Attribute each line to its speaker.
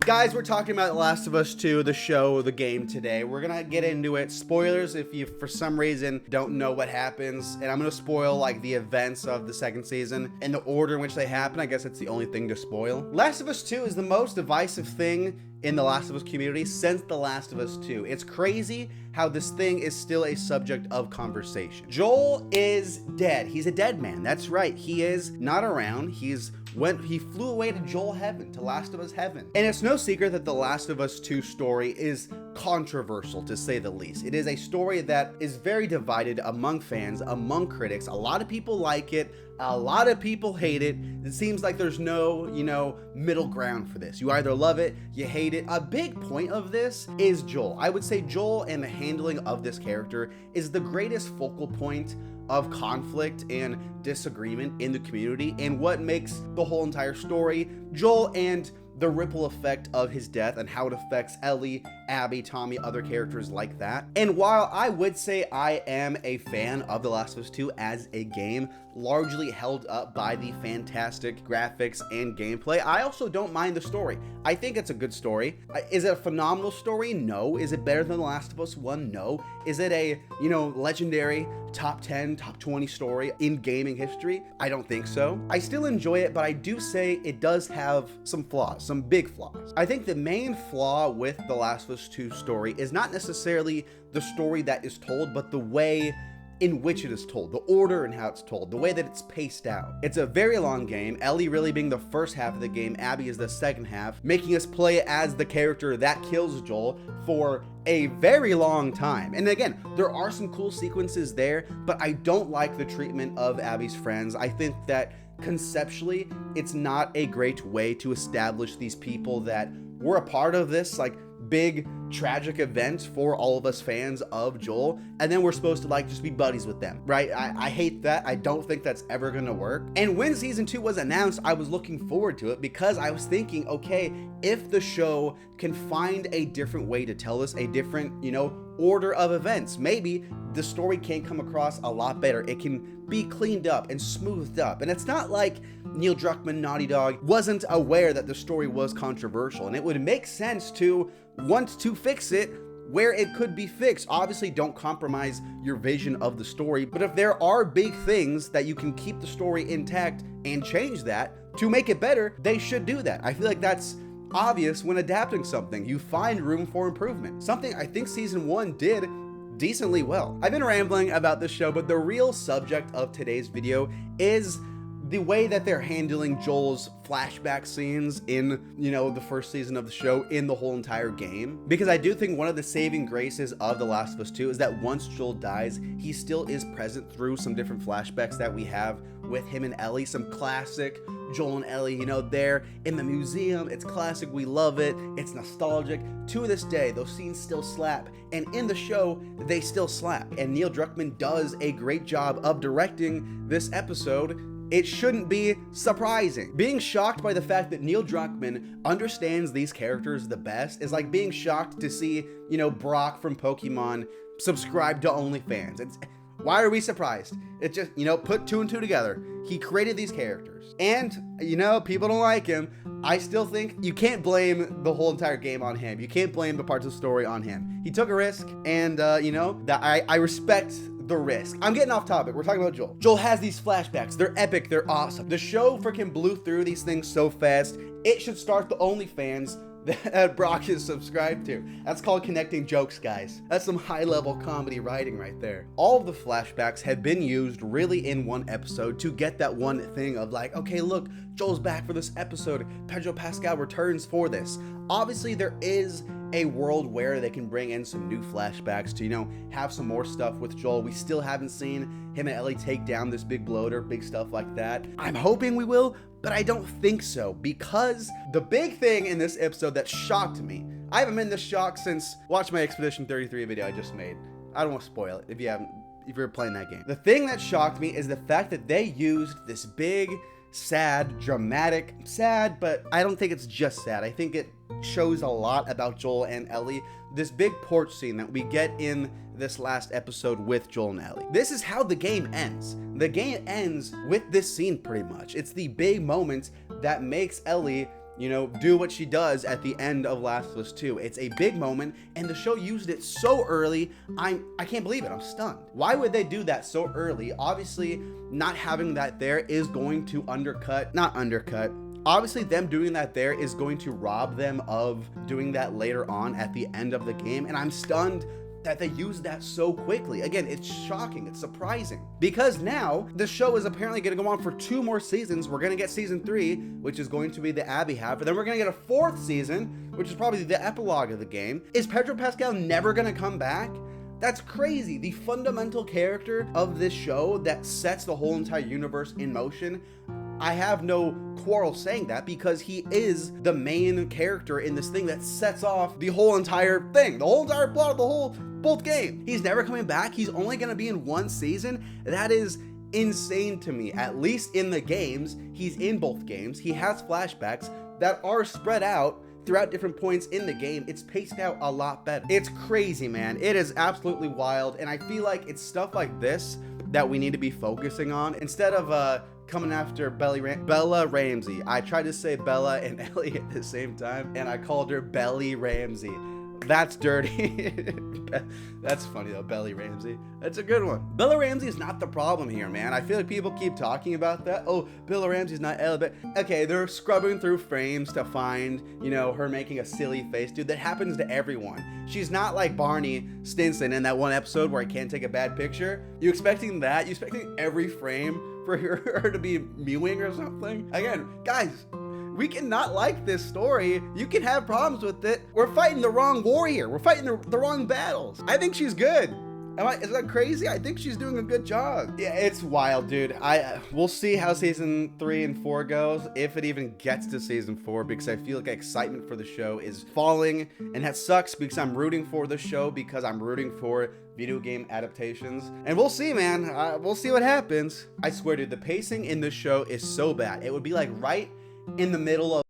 Speaker 1: Guys, we're talking about The Last of Us 2, the show, the game today. We're gonna get into it. Spoilers if you, for some reason, don't know what happens. And I'm gonna spoil, like, the events of the second season and the order in which they happen. I guess it's the only thing to spoil. Last of Us 2 is the most divisive thing in the Last of Us community since The Last of Us 2. It's crazy how this thing is still a subject of conversation. Joel is dead. He's a dead man. That's right. He is not around. He flew away to Joel heaven, to Last of Us heaven. And it's no secret that the Last of Us 2 story is controversial, to say the least. It is a story that is very divided among fans, among critics. A lot of people like it. A lot of people hate it. It seems like there's no, middle ground for this. You either love it, you hate it. A big point of this is Joel. I would say Joel and the handling of this character is the greatest focal point of conflict and disagreement in the community, and what makes the whole entire story, Joel and the ripple effect of his death and how it affects Ellie, Abby, Tommy, other characters like that. And while I would say I am a fan of The Last of Us 2 as a game, largely held up by the fantastic graphics and gameplay, I also don't mind the story. I think it's a good story. Is it a phenomenal story? No. Is it better than The Last of Us 1? No. Is it a, legendary top 10, top 20 story in gaming history? I don't think so. I still enjoy it, but I do say it does have some flaws, some big flaws. I think the main flaw with The Last of Us 2 story is not necessarily the story that is told, but the way in which it is told, the order and how it's told, the way that it's paced out. It's a very long game, Ellie really being the first half of the game, Abby is the second half, making us play as the character that kills Joel for a very long time. And again, there are some cool sequences there, but I don't like the treatment of Abby's friends. I think that conceptually, it's not a great way to establish these people that were a part of this, like, big tragic event for all of us fans of Joel, and then we're supposed to just be buddies with them, right? I hate that. I don't think that's ever gonna work. And when season 2 was announced, I was looking forward to it because I was thinking, okay, if the show can find a different way to tell us, a different, order of events, maybe the story can come across a lot better. It can be cleaned up and smoothed up. And it's not like Neil Druckmann, Naughty Dog, wasn't aware that the story was controversial, and it would make sense to want to fix it where it could be fixed. Obviously, don't compromise your vision of the story, but if there are big things that you can keep the story intact and change that to make it better, they should do that. I feel like that's obvious when adapting something. You find room for improvement. Something I think season 1 did decently well. I've been rambling about this show, but the real subject of today's video is the way that they're handling Joel's flashback scenes in, the first season of the show, in the whole entire game. Because I do think one of the saving graces of The Last of Us 2 is that once Joel dies, he still is present through some different flashbacks that we have with him and Ellie, some classic Joel and Ellie, they're in the museum. It's classic. We love it. It's nostalgic. To this day, those scenes still slap. And in the show, they still slap. And Neil Druckmann does a great job of directing this episode. It shouldn't be surprising. Being shocked by the fact that Neil Druckmann understands these characters the best is like being shocked to see, Brock from Pokemon subscribe to OnlyFans. Why are we surprised? It's just, put 2 and 2 together. He created these characters. And, people don't like him. I still think you can't blame the whole entire game on him. You can't blame the parts of the story on him. He took a risk, and, that I respect the risk. I'm getting off topic. We're talking about Joel. Joel has these flashbacks. They're epic. They're awesome. The show freaking blew through these things so fast. It should start the OnlyFans that Brock is subscribed to. That's called connecting jokes, guys. That's some high-level comedy writing right there. All of the flashbacks have been used really in one episode to get that one thing of like, okay, look, Joel's back for this episode. Pedro Pascal returns for this. Obviously, there is a world where they can bring in some new flashbacks to, have some more stuff with Joel. We still haven't seen him and Ellie take down this big bloater, big stuff like that. I'm hoping we will, but I don't think so, because the big thing in this episode that shocked me, I haven't been this shocked since, watch my Expedition 33 video I just made. I don't want to spoil it if you're playing that game. The thing that shocked me is the fact that they used this big, sad, dramatic, sad, but I don't think it's just sad. I think it shows a lot about Joel and Ellie. This big porch scene that we get in this last episode with Joel and Ellie. This is how the game ends. The game ends with this scene pretty much. It's the big moment that makes Ellie, you know, do what she does at the end of Last of Us 2. It's a big moment, and the show used it so early. I can't believe it. I'm stunned. Why would they do that so early? Obviously, not having that there is going to obviously them doing that there is going to rob them of doing that later on at the end of the game, and I'm stunned that they used that so quickly. Again, it's shocking, it's surprising. Because now, the show is apparently gonna go on for 2 more seasons. We're gonna get season 3, which is going to be the Abby half, and then we're gonna get a 4th season, which is probably the epilogue of the game. Is Pedro Pascal never gonna come back? That's crazy. The fundamental character of this show that sets the whole entire universe in motion, I have no quarrel saying that, because he is the main character in this thing that sets off the whole entire thing, the whole entire plot of both game. He's never coming back. He's only going to be in 1 season. That is insane to me. At least in the games, he's in both games. He has flashbacks that are spread out throughout different points in the game. It's paced out a lot better. It's crazy, man. It is absolutely wild, and I feel like it's stuff like this that we need to be focusing on instead of coming after Bella Ramsey. I tried to say Bella and Ellie at the same time, and I called her Belly Ramsey. That's dirty. That's funny though, Belly Ramsey. That's a good one. Bella Ramsey is not the problem here, man. I feel like people keep talking about that. Oh, Bella Ramsey's not Ellie, but okay, they're scrubbing through frames to find, you know, her making a silly face. Dude, that happens to everyone. She's not like Barney Stinson in that one episode where I can't take a bad picture. You expecting that? You expecting every frame for her to be mewing or something? Again, guys, we cannot like this story. You can have problems with it. We're fighting the wrong war here. We're fighting the wrong battles. I think she's good. Is that crazy? I think she's doing a good job. Yeah, it's wild, dude. We'll see how season 3 and 4 goes, if it even gets to season 4, because I feel like excitement for the show is falling, and that sucks because I'm rooting for the show, because I'm rooting for video game adaptations. And we'll see, man. We'll see what happens. I swear, dude, the pacing in this show is so bad. It would be like right in the middle of